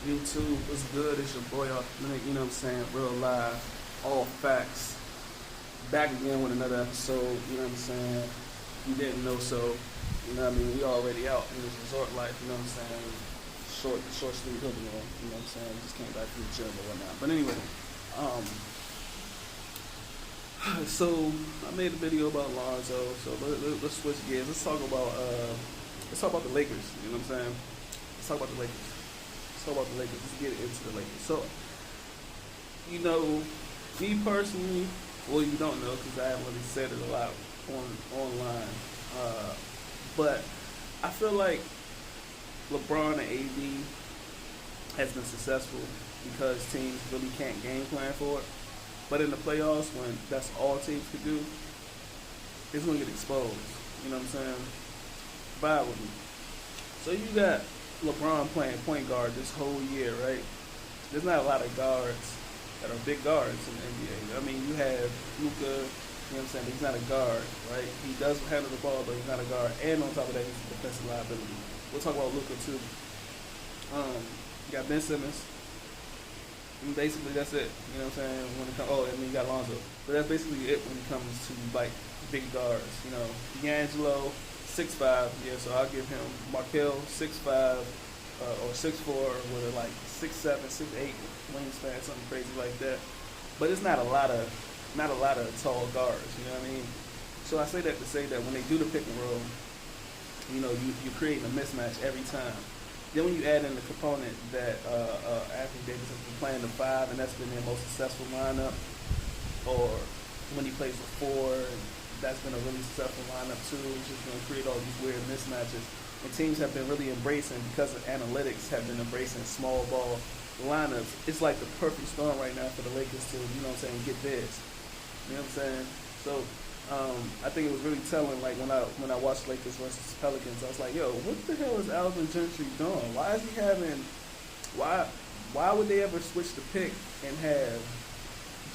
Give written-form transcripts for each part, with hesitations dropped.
YouTube, what's good? It's your boy, you know what I'm saying, real live, all facts. Back again with another episode, you know what I'm saying? You didn't know, so, you know what I mean? We already out in this resort life, you know what I'm saying? Short sleeve hoodie on, you know what I'm saying? We just came back from the gym or whatnot. But anyway, so I made a video about Lonzo, so let's switch gears. Let's talk about the Lakers, you know what I'm saying? Let's talk about the Lakers. Let's get into the Lakers. So, you know, me personally, well, you don't know because I haven't really said it a lot online. But I feel like LeBron and AD has been successful because teams really can't game plan for it. But in the playoffs, when that's all teams could do, it's going to get exposed. You know what I'm saying? Vibe with me. So you got LeBron playing point guard this whole year, right? There's not a lot of guards that are big guards in the NBA. I mean, you have Luka, you know what I'm saying? He's not a guard, right? He does handle the ball, but he's not a guard. And on top of that, he's a defensive liability. We'll talk about Luka too. You got Ben Simmons. And basically, that's it. You know what I'm saying? When it comes, and then you got Lonzo. But that's basically it when it comes to like big guards. You know, D'Angelo, 6'5", yeah. So I'll give him Markel 6'5", or 6'4", with a like 6'7", 6'8" wingspan, something crazy like that. But it's not a lot of tall guards. You know what I mean? So I say that to say that when they do the pick and roll, you know, you're creating a mismatch every time. Then when you add in the component that Anthony Davis has been playing the 5, and that's been their most successful lineup, or when he plays the 4, and that's been a really successful lineup too, it's just going to create all these weird mismatches. And teams have been really embracing, because of analytics, have been embracing small ball lineups. It's like the perfect storm right now for the Lakers to, you know what I'm saying, get theirs. You know what I'm saying? So I think it was really telling, like when I watched Lakers versus Pelicans, I was like, yo, what the hell is Alvin Gentry doing? Why is he having why would they ever switch the pick and have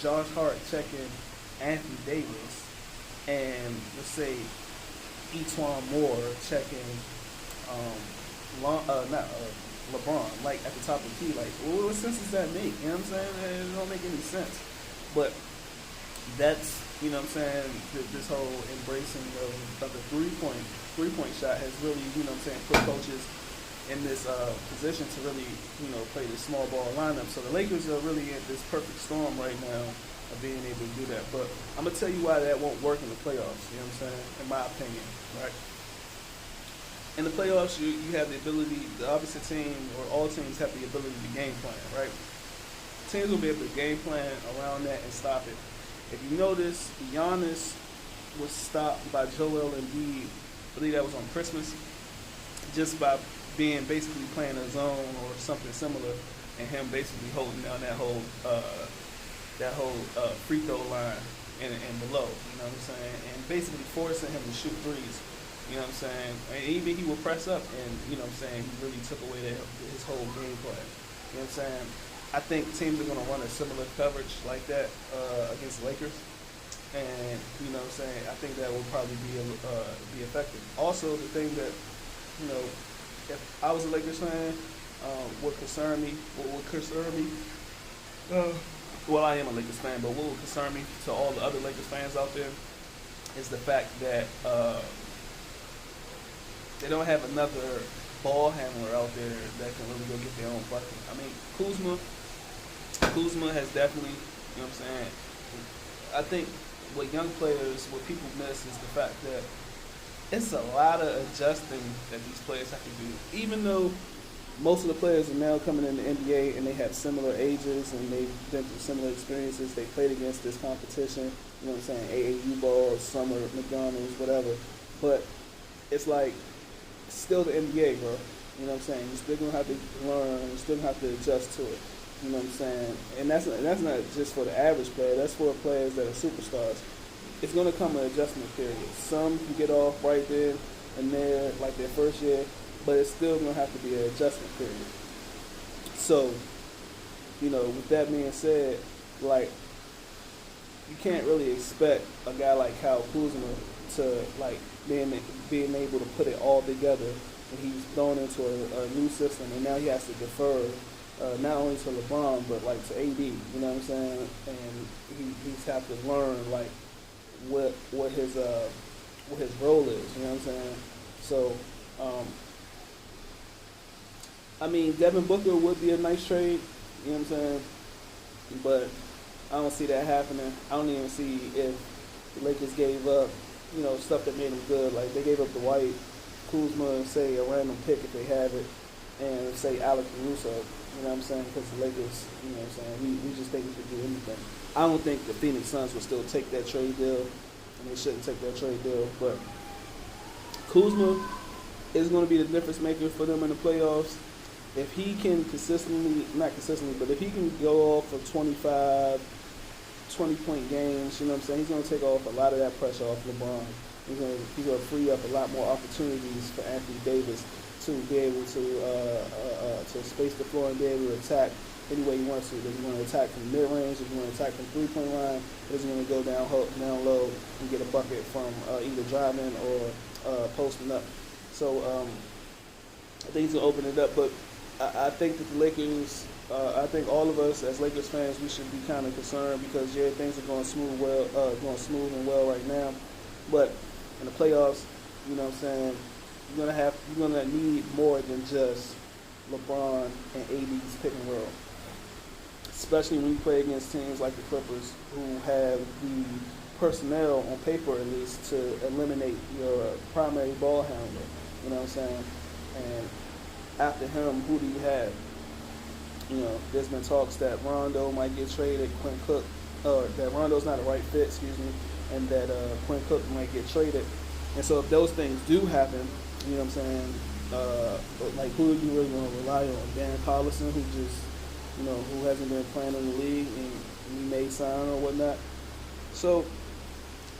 Josh Hart checking Anthony Davis and let's say Etwan Moore checking LeBron, like at the top of the key? Like, well, what sense does that make? You know what I'm saying? It don't make any sense. But that's, you know what I'm saying, this whole embracing of the three-point shot has really, you know what I'm saying, put coaches in this position to really, you know, play this small ball lineup. So the Lakers are really in this perfect storm right now of being able to do that. But I'm going to tell you why that won't work in the playoffs, you know what I'm saying, in my opinion, right? In the playoffs, you have the ability, the opposite team, or all teams have the ability to game plan, right? Teams will be able to game plan around that and stop it. If you notice, Giannis was stopped by Joel Embiid, I believe that was on Christmas, just by being basically playing a zone or something similar, and him basically holding down that whole free throw line and below, you know what I'm saying, and basically forcing him to shoot threes, you know what I'm saying, and even he would press up, and you know what I'm saying, he really took away his whole game plan, you know what I'm saying. I think teams are going to run a similar coverage like that against the Lakers. And, you know what I'm saying, I think that will probably be effective. Also, the thing that, you know, if I was a Lakers fan, would concern me, well, I am a Lakers fan, but what would concern me to all the other Lakers fans out there is the fact that they don't have another ball handler out there that can really go get their own bucket. I mean, Kuzma has definitely, you know what I'm saying, I think what young players, what people miss is the fact that it's a lot of adjusting that these players have to do. Even though most of the players are now coming in the NBA and they have similar ages and they've been through similar experiences, they played against this competition, you know what I'm saying, AAU ball, summer, McDonald's, whatever. But it's like, still the NBA, bro. You know what I'm saying? You're still going to have to learn, you're still going to have to adjust to it. You know what I'm saying? And that's not just for the average player. That's for players that are superstars. It's going to come an adjustment period. Some can get off right there and there, like their first year, but it's still going to have to be an adjustment period. So, you know, with that being said, like, you can't really expect a guy like Kyle Kuzma to, like, being able to put it all together, and he's thrown into a new system, and now he has to defer not only to LeBron but like to AD. You know what I'm saying? And he's have to learn like what his role is. You know what I'm saying? So, um, I mean, Devin Booker would be a nice trade. You know what I'm saying? But I don't see that happening. I don't even see if the Lakers gave up, stuff that made them good. Like they gave up the White, Kuzma, say a random pick if they have it, and say Alex Caruso. You know what I'm saying? Because the Lakers, you know what I'm saying, we just think we could do anything. I don't think the Phoenix Suns would still take that trade deal, and they shouldn't take that trade deal. But Kuzma is going to be the difference maker for them in the playoffs. If he can not consistently, but if he can go off for 25, 20-point games, you know what I'm saying, he's going to take off a lot of that pressure off LeBron. He's going to free up a lot more opportunities for Anthony Davis to be able to space the floor and be able to attack any way he wants to. Does he want to attack from mid-range? Does he want to attack from three-point line? Or does he want to go down low and get a bucket from either driving or posting up? So I think he's going to open it up. But I think that the Lakers, I think all of us as Lakers fans, we should be kind of concerned because things are going smooth and well right now. But in the playoffs, you know what I'm saying, you're gonna need more than just LeBron and AD's pick and roll. Especially when you play against teams like the Clippers who have the personnel on paper at least to eliminate your primary ball handler. You know what I'm saying? And after him, who do you have? There's been talks that Rondo might get traded, Quinn Cook, that Rondo's not a right fit, and that Quinn Cook might get traded. And so if those things do happen, you know what I'm saying, like who are you really going to rely on? Dan Collison, who just, who hasn't been playing in the league and he may sign or whatnot. So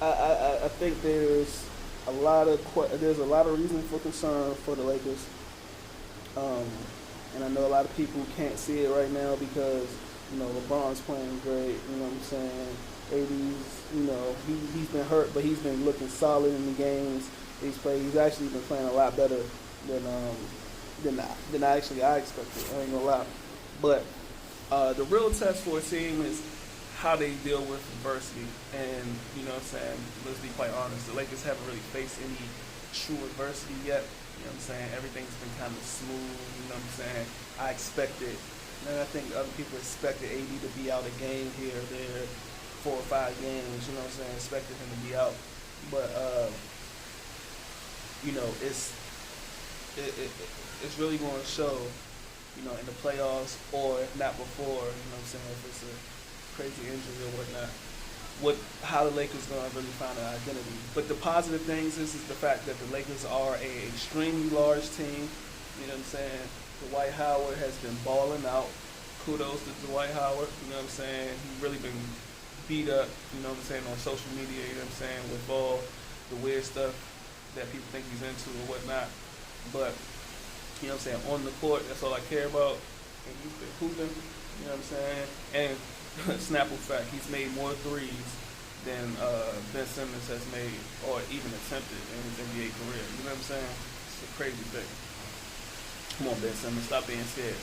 I think there's a lot of reason for concern for the Lakers. And I know a lot of people can't see it right now because, LeBron's playing great, you know what I'm saying? AD's, he's been hurt, but he's been looking solid in the games he's played. He's actually been playing a lot better than I expected. I ain't gonna lie. But the real test for a team is how they deal with adversity. And, you know what I'm saying, let's be quite honest, the Lakers haven't really faced any true adversity yet. You know what I'm saying? Everything's been kind of smooth, you know what I'm saying? I expected, and I think other people expected AD to be out a game here or there, 4 or 5 games, you know what I'm saying? Expected him to be out. But, it's really going to show, in the playoffs or if not before, you know what I'm saying, if it's a crazy injury or whatnot, how the Lakers going to really find an identity. But the positive things is the fact that the Lakers are an extremely large team. You know what I'm saying? Dwight Howard has been balling out. Kudos to Dwight Howard. You know what I'm saying? He's really been beat up, you know what I'm saying, on social media, you know what I'm saying, with all the weird stuff that people think he's into or whatnot. But, you know what I'm saying, on the court, that's all I care about. And he's been hooping, you know what I'm saying? And Snapple fact, he's made more threes than Ben Simmons has made or even attempted in his NBA career. You know what I'm saying? It's a crazy thing. Come on, Ben Simmons, stop being scared.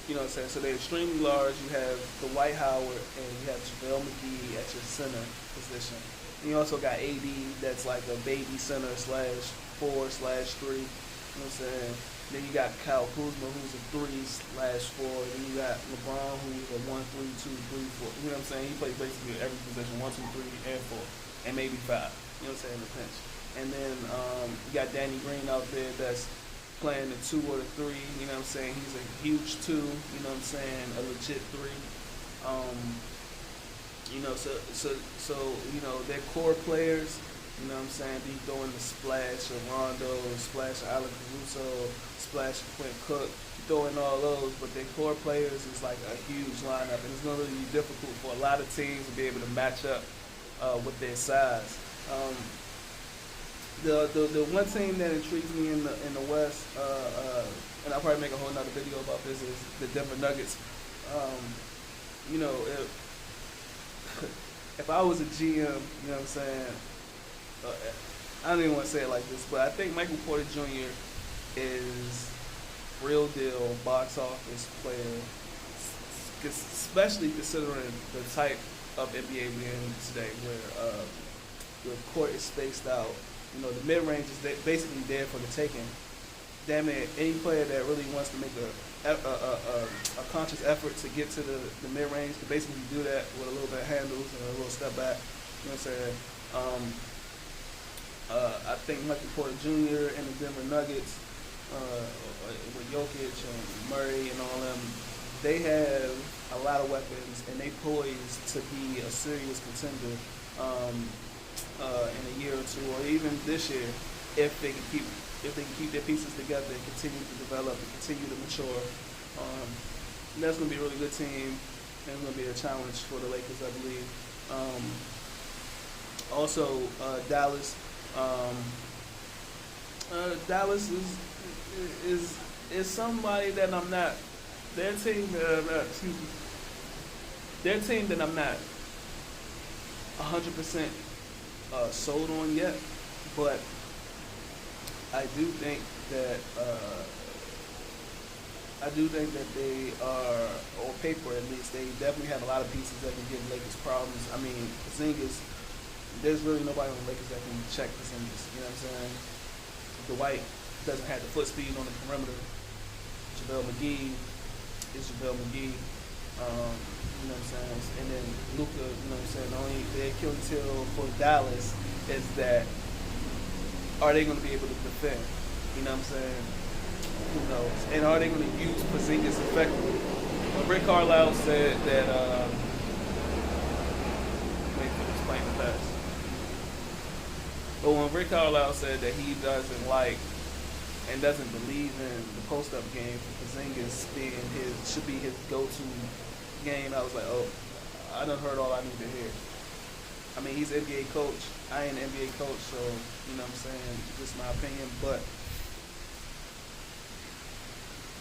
You know what I'm saying? So they're extremely large. You have Dwight Howard and you have JaVale McGee at your center position. And you also got AD that's like a baby center /4/3. You know what I'm saying? Then you got Kyle Kuzma, who's a 3/4. Then you got LeBron, who's a 1, 3, 2, 3, 4. You know what I'm saying? He plays basically every position, 1, 2, 3, and 4, and maybe 5. You know what I'm saying? In the pinch. And then you got Danny Green out there that's playing the 2 or the 3. You know what I'm saying? He's a huge 2. You know what I'm saying? A legit 3. So they're core players. You know what I'm saying? They throw in the splash of Rondo, splash of Alex Caruso, splash of Quinn Cook. You throw in all those, but their core players is like a huge lineup, and it's going to be difficult for a lot of teams to be able to match up with their size. The one team that intrigues me in the West, and I'll probably make a whole nother video about this, is the Denver Nuggets. If I was a GM, you know what I'm saying, I don't even want to say it like this, but I think Michael Porter Jr. is real deal box office player, especially considering the type of NBA we're in today, where the court is spaced out. You know, the mid range is basically there for the taking. Damn it, any player that really wants to make a conscious effort to get to the mid range can basically do that with a little bit of handles and a little step back. You know what I'm saying? I think Michael Porter Jr. and the Denver Nuggets, with Jokic and Murray and all them, they have a lot of weapons and they poised to be a serious contender in a year or two, or even this year, if they can keep their pieces together and continue to develop and continue to mature. And that's going to be a really good team, and it's going to be a challenge for the Lakers, I believe. Also, Dallas. Dallas is somebody that I'm not. Their team that I'm not 100% sold on yet, but I do think that they are, on paper at least, they definitely have a lot of pieces that can give Lakers problems. I mean, Porzingis, there's really nobody on the Lakers that can check Porzingis. You know what I'm saying? Dwight doesn't have the foot speed on the perimeter. JaVale McGee is JaVale McGee. You know what I'm saying? And then Luka, you know what I'm saying? The only Achilles heel for Dallas is that, are they going to be able to defend? You know what I'm saying? Who knows? And are they going to use Porzingis effectively? When Rick Carlisle said that, let me explain the past. But when Rick Carlisle said that he doesn't like and doesn't believe in the post-up game for Porzingis should be his go-to game, I was like, oh, I done heard all I need to hear. I mean, he's an NBA coach. I ain't an NBA coach, so, you know what I'm saying, just my opinion. But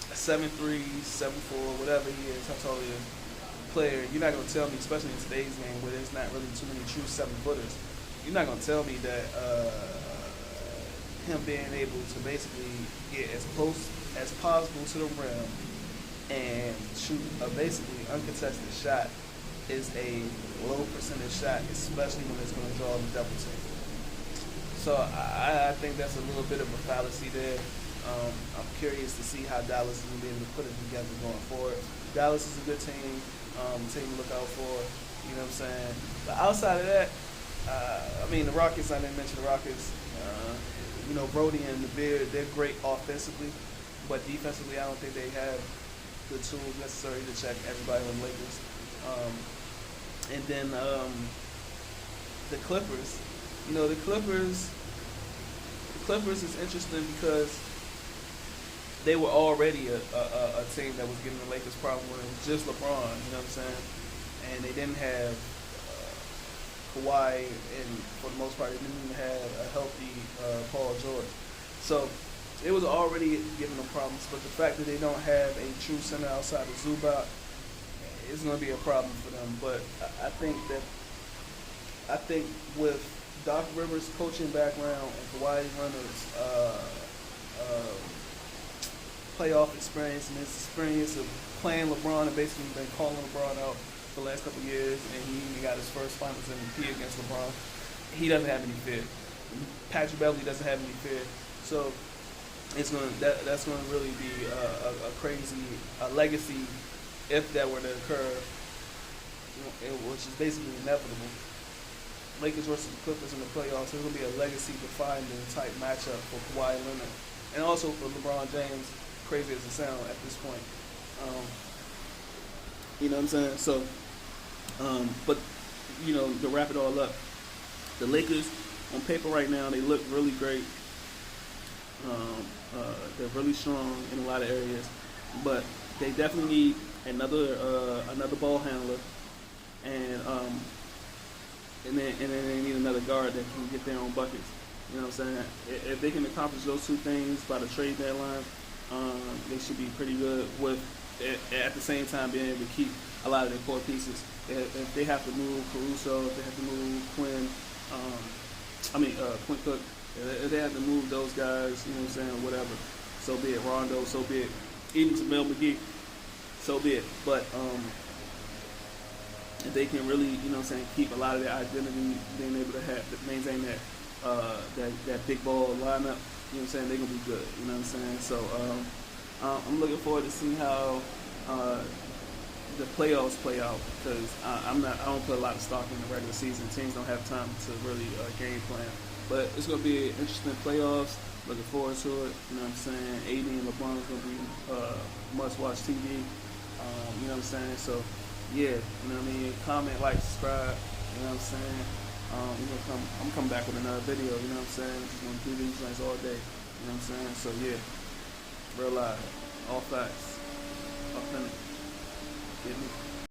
a 7'3", 7'4", whatever he is, how tall he is, player, you're not going to tell me, especially in today's game where there's not really too many true 7-footers, you're not going to tell me that him being able to basically get as close as possible to the rim and shoot a basically uncontested shot is a low percentage shot, especially when it's going to draw the double team. So I think that's a little bit of a fallacy there. I'm curious to see how Dallas is going to be able to put it together going forward. Dallas is a good team to look out for, you know what I'm saying? But outside of that, I mean, the Rockets, I didn't mention the Rockets. You know, Brody and the Beard, they're great offensively, but defensively, I don't think they have the tools necessary to check everybody on the Lakers. And then the Clippers. You know, the Clippers is interesting because they were already a team that was giving the Lakers problems when it was just LeBron, you know what I'm saying? And they didn't have Kawhi, and for the most part, they didn't even have a healthy Paul George. So it was already giving them problems, but the fact that they don't have a true center outside of Zubac is going to be a problem for them. But I think with Doc Rivers' coaching background and Kawhi Leonard's playoff experience and his experience of playing LeBron and basically been calling LeBron out for the last couple of years, and he even got his first Finals MVP against LeBron, he doesn't have any fear. Patrick Beverly doesn't have any fear. So it's that's going to really be a crazy legacy if that were to occur, which is basically inevitable. Lakers versus the Clippers in the playoffs, it's going to be a legacy-defining type matchup for Kawhi Leonard and also for LeBron James, crazy as it sounds at this point. You know what I'm saying? So, but, you know, to wrap it all up, the Lakers, on paper right now, they look really great. They're really strong in a lot of areas, but they definitely need another ball handler, and then they need another guard that can get their own buckets. You know what I'm saying? If they can accomplish those two things by the trade deadline, they should be pretty good with, at the same time, being able to keep a lot of their core pieces. If they have to move Caruso, if they have to move Quinn Cook, if they have to move those guys, you know what I'm saying, whatever, so be it. Rondo, so be it. Even Jamel McGee, so be it. But if they can really, you know what I'm saying, keep a lot of their identity, being able to maintain that big ball lineup, you know what I'm saying, they're gonna be good. You know what I'm saying? So I'm looking forward to seeing how the playoffs play out because I don't put a lot of stock in the regular season. Teams don't have time to really game plan. But it's gonna be interesting playoffs. Looking forward to it. You know what I'm saying? AD and LeBron is gonna be must-watch TV. You know what I'm saying? So yeah, you know what I mean. Comment, like, subscribe. You know what I'm saying? I'm coming back with another video. You know what I'm saying? Just gonna do these things all day. You know what I'm saying? So yeah, real life, all facts, authentic. Get me.